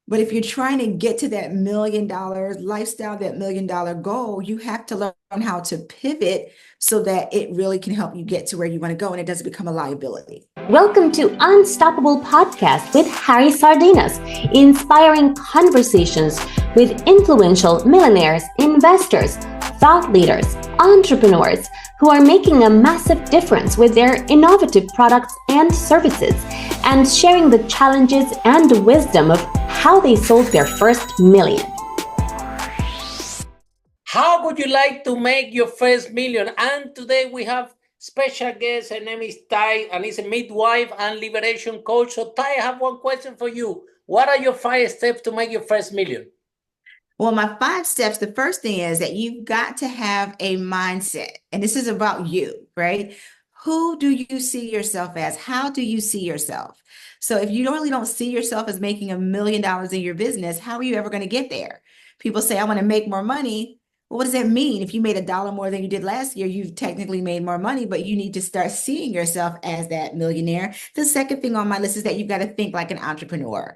But if you're trying to get to that $1 million lifestyle, that $1 million goal, you have to learn how to pivot so that it really can help you get to where you want to go and it doesn't become a liability. Welcome to Unstoppable Podcast with Harry Sardinas, inspiring conversations with influential millionaires, investors, thought leaders, entrepreneurs who are making a massive difference with their innovative products and services, and sharing the challenges and wisdom of how they sold their first million. How would you like to make your first million? And today we have special guest. Her name is Tai, and is a midwife and liberation coach. So Tai, I have one question for you. What are your 5 steps to make your first million? Well, my 5 steps, the first thing is that you've got to have a mindset, and this is about you, right? Who do you see yourself as? How do you see yourself? So if you really don't see yourself as making $1 million in your business, how are you ever going to get there? People say, I want to make more money. Well, what does that mean? If you made $1 more than you did last year, you've technically made more money, but you need to start seeing yourself as that millionaire. The second thing on my list is that you've got to think like an entrepreneur.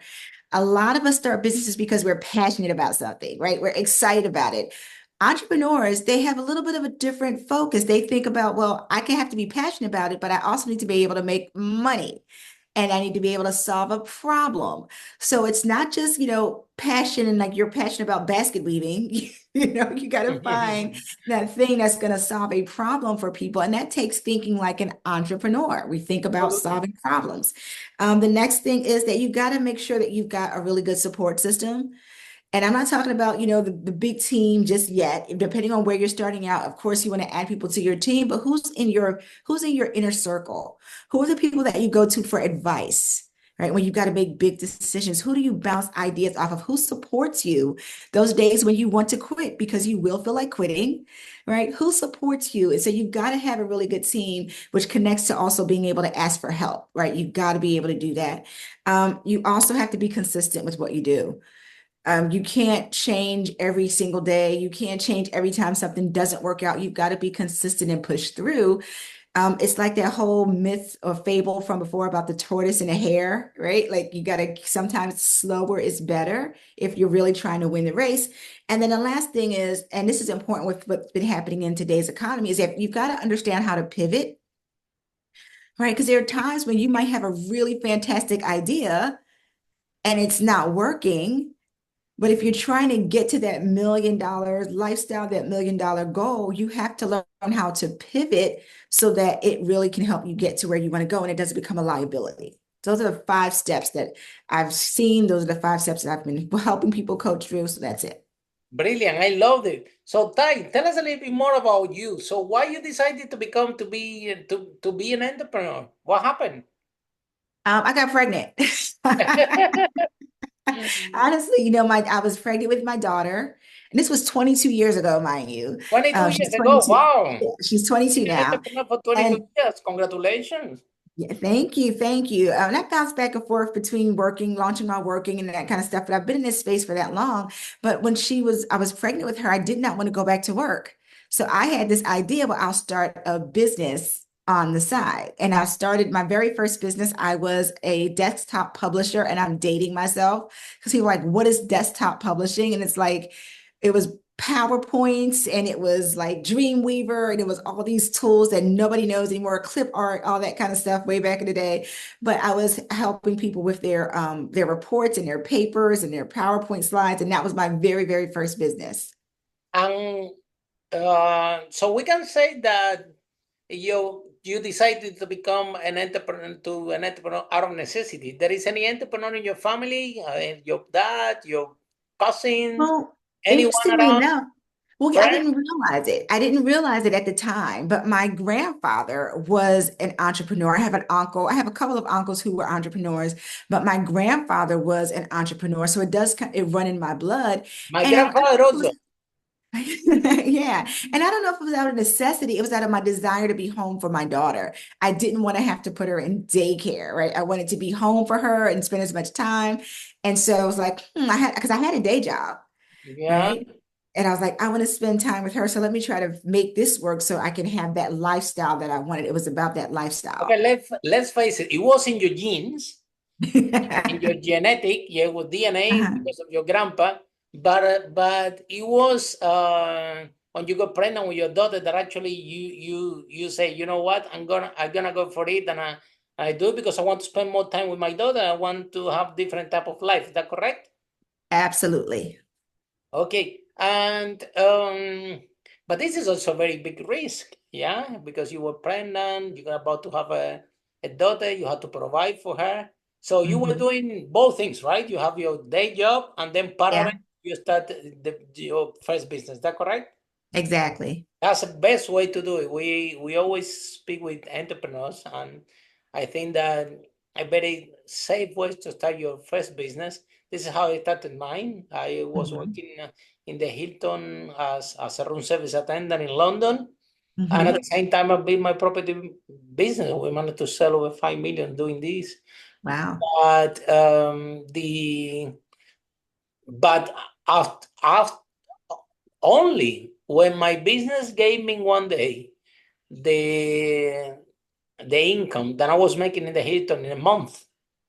A lot of us start businesses because we're passionate about something, right? We're excited about it. Entrepreneurs, they have a little bit of a different focus. They think about, well, I can have to be passionate about it, but I also need to be able to make money and I need to be able to solve a problem. So it's not just, passion and like you're passionate about basket weaving. You got to find that thing that's going to solve a problem for people. And that takes thinking like an entrepreneur. We think about solving problems. The next thing is that you've got to make sure that you've got a really good support system. And I'm not talking about, the big team just yet. Depending on where you're starting out, of course, you want to add people to your team, but who's in your inner circle? Who are the people that you go to for advice? Right? When you've got to make big decisions, who do you bounce ideas off of? Who supports you those days when you want to quit because you will feel like quitting, right? Who supports you? And so you've got to have a really good team, which connects to also being able to ask for help, right? You've got to be able to do that. You also have to be consistent with what you do. You can't change every single day. You can't change every time something doesn't work out. You've got to be consistent and push through. It's like that whole myth or fable from before about the tortoise and the hare, right? Like you got to sometimes slower is better if you're really trying to win the race. And then the last thing is, and this is important with what's been happening in today's economy, is that you've got to understand how to pivot, right? Because there are times when you might have a really fantastic idea and it's not working. But if you're trying to get to that $1 million lifestyle, that $1 million goal, you have to learn how to pivot so that it really can help you get to where you want to go and it doesn't become a liability. Those are the 5 steps that I've seen. Those are the 5 steps that I've been helping people coach through. So that's it. Brilliant. I loved it. So Tai, tell us a little bit more about you. So why you decided to be an entrepreneur? What happened? I got pregnant. Honestly, I was pregnant with my daughter, and this was 22 years ago, mind you. 22 She's years ago. 22. Wow. Yeah, she's 22 Been an now. entrepreneur for 22 And years. Congratulations. yeah, thank you, thank you. And I bounce back and forth between working, launching my working, and that kind of stuff. But I've been in this space for that long. But when I was pregnant with her, I did not want to go back to work. So I had this idea, well, I'll start a business on the side. And I started my very first business. I was a desktop publisher, and I'm dating myself because people are like, what is desktop publishing? And it's like, it was PowerPoints and it was like Dreamweaver and it was all these tools that nobody knows anymore, clip art, all that kind of stuff way back in the day. But I was helping people with their reports and their papers and their PowerPoint slides. And that was my very, very first business. And so we can say that you decided to become an entrepreneur out of necessity. There is any entrepreneur in your family, your dad, your cousins, Well, anyone interestingly around, enough, well, yeah, I friend? didn't realize it. I didn't realize it at the time, but my grandfather was an entrepreneur. I have an uncle. I have a couple of uncles who were entrepreneurs, but my grandfather was an entrepreneur. So it run in my blood. My And grandfather also. yeah. And I don't know if it was out of necessity. It was out of my desire to be home for my daughter. I didn't want to have to put her in daycare, right? I wanted to be home for her and spend as much time. And so I was like, because I had a day job, Yeah. right? And I was like, I want to spend time with her. So let me try to make this work so I can have that lifestyle that I wanted. It was about that Okay, lifestyle. let's face it. It was in your genes. in your genetic, yeah, with DNA Uh-huh. because of your grandpa. But it was when you got pregnant with your daughter that actually you say, you know what, I'm gonna go for it, and I do it because I want to spend more time with my daughter. I want to have different type of life. Is that correct? Absolutely. Okay, and but this is also a very big risk, yeah, because you were pregnant, you're about to have a daughter, you had to provide for her. So you were Mhm. doing both things, right? You have your day job, and then parallel, Yeah, you start your first business. Is that correct? exactly. That's the best way to do it. We always speak with entrepreneurs, and I think that a very safe way to start your first business. This is how I started mine. I was Mhm. working in the Hilton as a room service attendant in London, and at Mhm. the same time, I built my property business. We managed to sell over 5 million doing this. Wow. But but after only when my business gave me one day the the income that I was making in the Hilton in a month.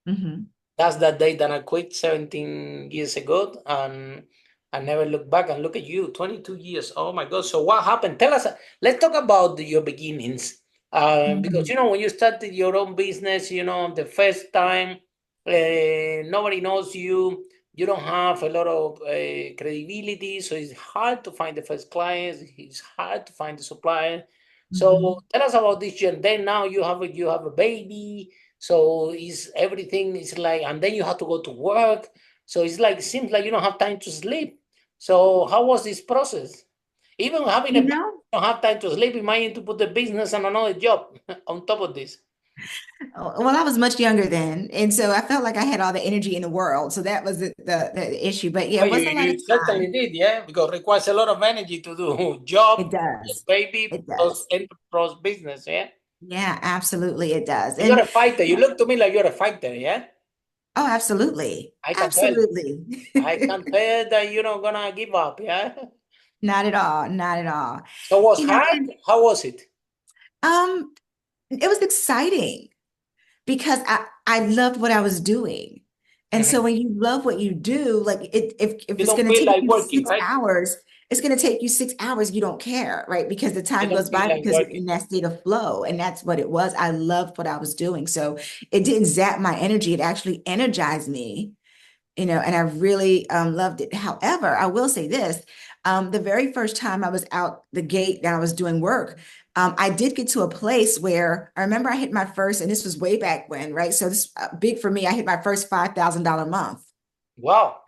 Mhm. That's that day that I quit 17 years ago, and I never looked back. And look at you, 22 years. Oh my God. So what happened? Tell us, let's talk about your beginnings. Because, Mhm. when you started your own business, the first time, nobody knows you. You don't have a lot of credibility. So it's hard to find the first clients. It's hard to find the supplier. So Mhm. tell us about this. And then now you have a baby, so is everything is like, and then you have to go to work. So it's like, seems like you don't have time to sleep. So how was this process? Even having a You business, know, you don't have time to sleep. You might need to put the business and another job on top of this. well, I was much younger then, and so I felt like I had all the energy in the world. So that was the issue. But yeah, Oh, it you, was a lot of you certainly time. did, yeah, because it requires a lot of energy to do job, It does. baby, It plus does. enterprise business, yeah. Yeah, absolutely, it does. You're And a fighter. You look to me like you're a fighter, yeah. oh, absolutely, I can tell. absolutely. I can tell that you're not gonna give up, yeah. Not at all, not at all. So was You know, hard? and How was it? um, it was exciting because I loved what I was doing. And so Mhm. when you love what you do, like if You it's don't going to feel take like you working, six right? hours, it's going to take you 6 hours. You don't care, right? Because the You time don't goes feel by like because you're working. in that state of flow. And that's what it was. I loved what I was doing. So it didn't zap my energy. It actually energized me, and I really loved it. However, I will say this, the very first time I was out the gate and I was doing work, I did get to a place where I remember I hit my first, and this was way back when, right? So this big for me, I hit my first $5,000 month Wow,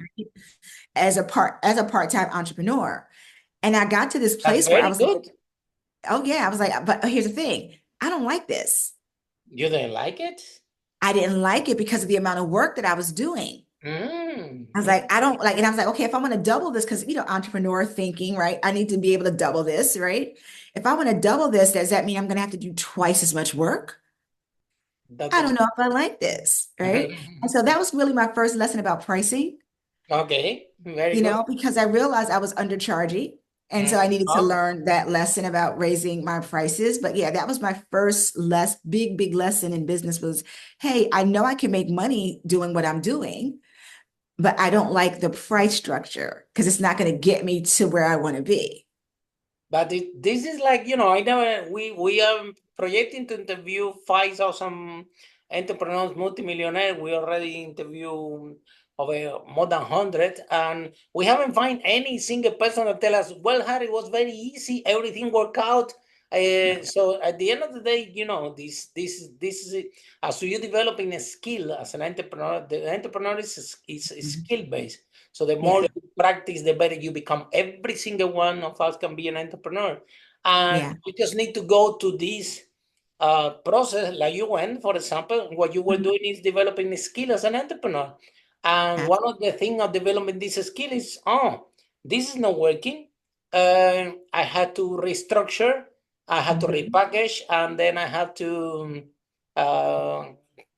as a part-time entrepreneur. And I got to this that's place where I very was like, good. oh yeah, I was like, but here's the thing, I don't like this. You didn't like it? I didn't like it because of the amount of work that I was doing. I was Mm. like, I don't like, and I was like, okay, if I want to double this, because entrepreneur thinking, right? I need to be able to double this, right? If I want to double this, does that mean I'm going to have to do twice as much work? That I don't doesn't. know if I like this, right? And so that was really my first lesson about pricing, Okay, very good. because I realized I was undercharging. And so I needed to Oh, learn that lesson about raising my prices. But yeah, that was my first big lesson in business was, hey, I know I can make money doing what I'm doing, but I don't like the price structure because it's not going to get me to where I want to be. but this is like, I never, we are projecting to interview 5,000 entrepreneurs, multi-millionaire. We already interview over more than 100, and we haven't find any single person that tell us, well, Harry, it was very easy, everything worked out. So at the end of the day, this is it. As you developing a skill as an entrepreneur, the entrepreneur is Mhm. skill based. So the more Yeah, you practice, the better you become. Every single one of us can be an entrepreneur. And yeah. we just need to go to this process like you went, for example, what you were Mhm. doing is developing a skill as an entrepreneur. And one of the things of developing this skill is, this is not working. I had to restructure, I had to Mhm. repackage, and then I had uh,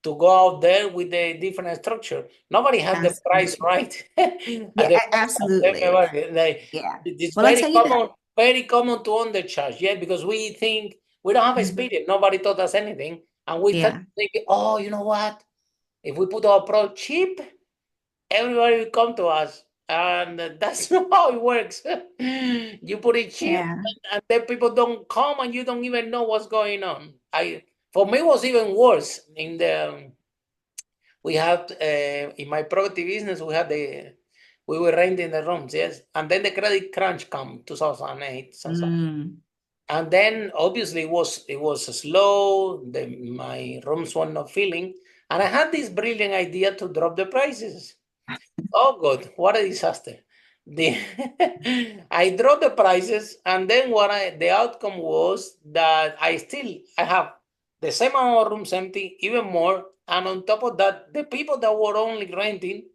to go out there with a different structure. Nobody had the price Absolutely. right at Yeah, the first time. absolutely. Yeah. It's Well, I tell you that. very common to undercharge, yeah, because we think we don't have Mhm. experience. Nobody taught us anything, and we start Yeah. thinking, oh, you know what? If we put our product cheap, everybody will come to us. And that's not how it works. You put it cheap, Yeah. and then people don't come, and you don't even know what's going on. For me, it was even worse. We had in my property business, we were renting the rooms, yes, and then the credit crunch come 2008, Mm. and then obviously it was slow. My rooms were not filling, and I had this brilliant idea to drop the prices. Oh God, what a disaster. The I dropped the prices, and then the outcome was that I have the same amount of rooms empty, even more. And on top of that, the people that were only renting,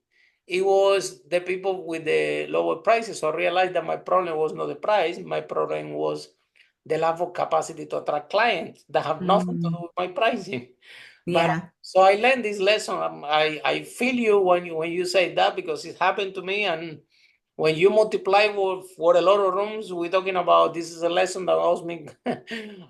it was the people with the lower prices. So I realized that my problem was not the price, my problem was the lack of capacity to attract clients that have nothing to do Mm. with my pricing. But Yeah. so I learned this lesson. I feel you when you say that, because it happened to me. And when you multiply for a lot of rooms, we're talking about, this is a lesson that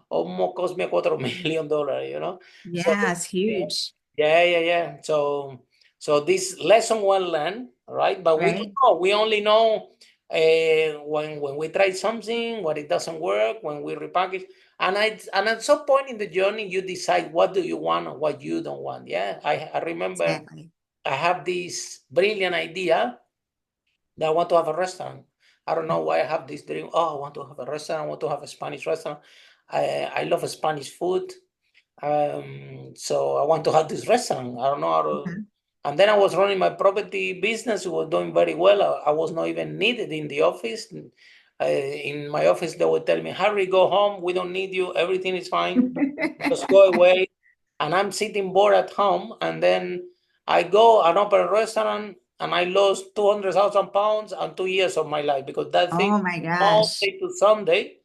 almost cost me $250,000, you know. So Yeah, it's huge. yeah. So this lesson well learned, right? But we don't Right. know. We only know when we try something, when it doesn't work, when we repackage. And at some point in the journey, you decide what do you want and what you don't want. Yeah, I remember Exactly. I have this brilliant idea that I want to have a restaurant. I don't know why I have this dream. Oh, I want to have a restaurant. I want to have a Spanish restaurant. I love Spanish food. So I want to have this restaurant. I don't know how to. Mhm. And then I was running my property business. It was doing very well. I was not even needed in the office. In my office, they would tell me, Harry, go home. We don't need you. Everything is fine. Just go away. And I'm sitting bored at home. And then I go and open a restaurant, and I lost 200,000 pounds and 2 years of my life, because that thing, Oh my gosh. Monday to Sunday,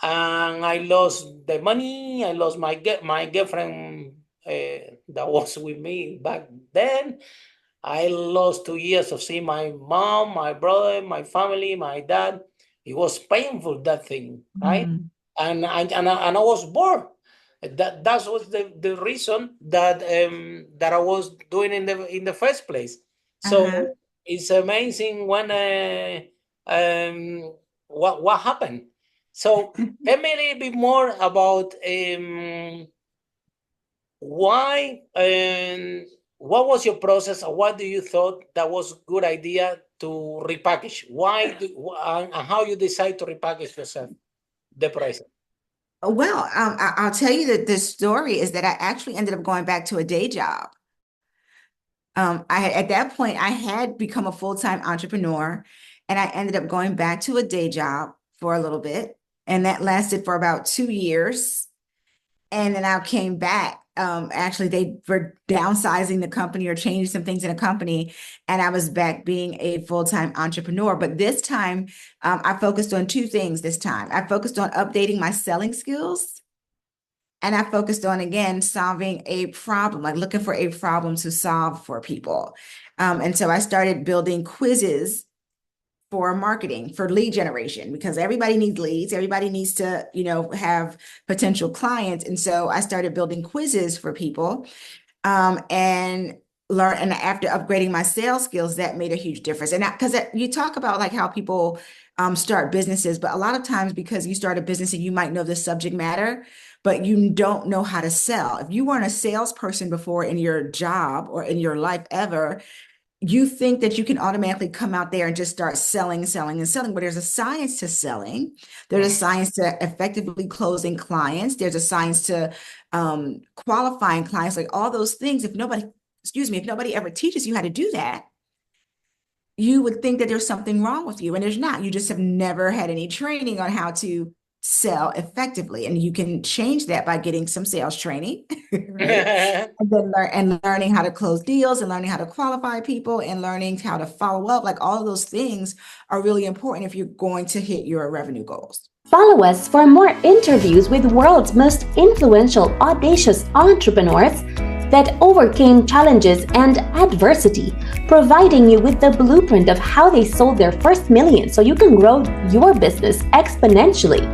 and I lost the money. I lost my girlfriend that was with me back then. I lost 2 years of seeing my mom, my brother, my family, my dad. It was painful, that thing, right? Mm. And I was bored. That was the reason that I was doing in the first place. Uh-huh. So it's amazing when what happened. So tell me a little bit more about why and what was your process, or what do you thought that was a good idea to repackage? And how you decide to repackage yourself, the price? Well, I'll tell you that this story is that I actually ended up going back to a day job. At that point, I had become a full-time entrepreneur, and I ended up going back to a day job for a little bit, and that lasted for about 2 years. And then I came back. Actually, they were downsizing the company or changing some things in a company, and I was back being a full-time entrepreneur. But this time, I focused on two things. This time, I focused on updating my selling skills, and I focused on, again, solving a problem, like looking for a problem to solve for people. And so I started building quizzes for marketing, for lead generation, because everybody needs leads. Everybody needs to, have potential clients. And so I started building quizzes for people, and learn. And after upgrading my sales skills, that made a huge difference. And because you talk about like how people start businesses, but a lot of times because you start a business and you might know the subject matter, but you don't know how to sell. If you weren't a salesperson before in your job or in your life ever, you think that you can automatically come out there and just start selling, selling, and selling. But there's a science to selling. There's a science to effectively closing clients. There's a science to qualifying clients, like all those things. If nobody ever teaches you how to do that, you would think that there's something wrong with you, and there's not. You just have never had any training on how to sell effectively, and you can change that by getting some sales training, right? And then learning how to close deals, and learning how to qualify people, and learning how to follow up. Like all of those things are really important if you're going to hit your revenue goals. Follow us for more interviews with world's most influential, audacious entrepreneurs that overcame challenges and adversity, providing you with the blueprint of how they sold their first million so you can grow your business exponentially.